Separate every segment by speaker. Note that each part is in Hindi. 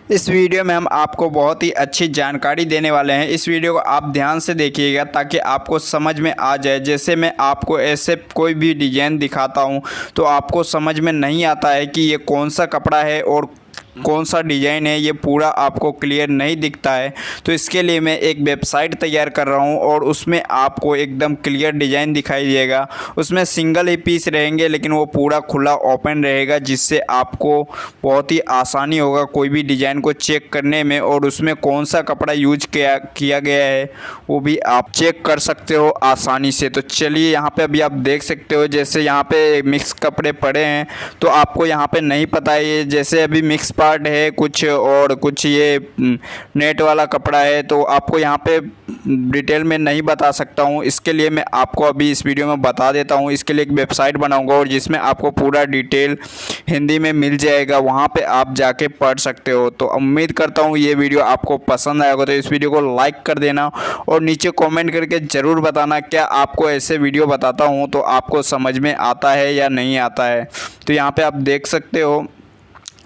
Speaker 1: इस वीडियो में हम आपको बहुत ही अच्छी जानकारी देने वाले हैं। इस वीडियो को आप ध्यान से देखिएगा ताकि आपको समझ में आ जाए। जैसे मैं आपको ऐसे कोई भी डिज़ाइन दिखाता हूं तो आपको समझ में नहीं आता है कि ये कौन सा कपड़ा है और कौन सा डिज़ाइन है, ये पूरा आपको क्लियर नहीं दिखता है। तो इसके लिए मैं एक वेबसाइट तैयार कर रहा हूँ और उसमें आपको एकदम क्लियर डिज़ाइन दिखाई देगा। उसमें सिंगल ही पीस रहेंगे लेकिन वो पूरा खुला ओपन रहेगा, जिससे आपको बहुत ही आसानी होगा कोई भी डिज़ाइन को चेक करने में। और उसमें कौन सा कपड़ा यूज किया गया है वो भी आप चेक कर सकते हो आसानी से। तो चलिए, यहाँ पे अभी आप देख सकते हो, जैसे यहाँ पे मिक्स कपड़े पड़े हैं तो आपको यहाँ पे नहीं पता है ये, जैसे अभी मिक्स पार्ट है कुछ और कुछ ये नेट वाला कपड़ा है, तो आपको यहाँ पे डिटेल में नहीं बता सकता हूँ। इसके लिए मैं आपको अभी इस वीडियो में बता देता हूँ। इसके लिए एक वेबसाइट बनाऊंगा और जिसमें आपको पूरा डिटेल हिंदी में मिल जाएगा, वहाँ पे आप जाके पढ़ सकते हो। तो उम्मीद करता हूँ ये वीडियो आपको पसंद आएगा। तो इस वीडियो को लाइक कर देना और नीचे कमेंट करके ज़रूर बताना क्या आपको ऐसे वीडियो बताता हूँ तो आपको समझ में आता है या नहीं आता है। तो यहाँ पे आप देख सकते हो,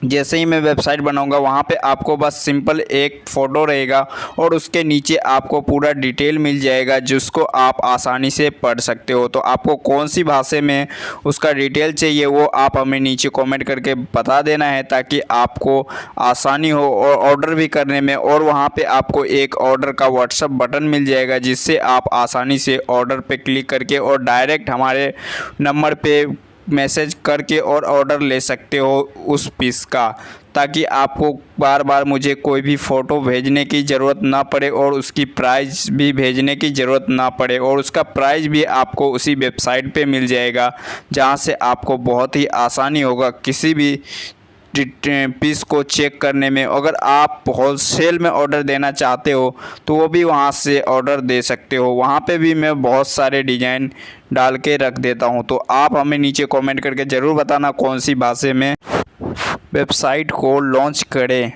Speaker 1: जैसे ही मैं वेबसाइट बनाऊंगा वहाँ पे आपको बस सिंपल एक फ़ोटो रहेगा और उसके नीचे आपको पूरा डिटेल मिल जाएगा जिसको आप आसानी से पढ़ सकते हो। तो आपको कौन सी भाषा में उसका डिटेल चाहिए वो आप हमें नीचे कमेंट करके बता देना है, ताकि आपको आसानी हो और ऑर्डर भी करने में। और वहाँ पे आपको एक ऑर्डर का व्हाट्सअप बटन मिल जाएगा जिससे आप आसानी से ऑर्डर पे क्लिक करके और डायरेक्ट हमारे नंबर पे मैसेज करके और ऑर्डर ले सकते हो उस पीस का, ताकि आपको बार बार मुझे कोई भी फ़ोटो भेजने की ज़रूरत ना पड़े और उसकी प्राइस भी भेजने की ज़रूरत ना पड़े। और उसका प्राइस भी आपको उसी वेबसाइट पे मिल जाएगा, जहां से आपको बहुत ही आसानी होगा किसी भी पीस को चेक करने में। अगर आप होलसेल में ऑर्डर देना चाहते हो तो वो भी वहाँ से ऑर्डर दे सकते हो। वहाँ पे भी मैं बहुत सारे डिज़ाइन डाल के रख देता हूँ। तो आप हमें नीचे कमेंट करके ज़रूर बताना कौन सी भाषा में वेबसाइट को लॉन्च करें।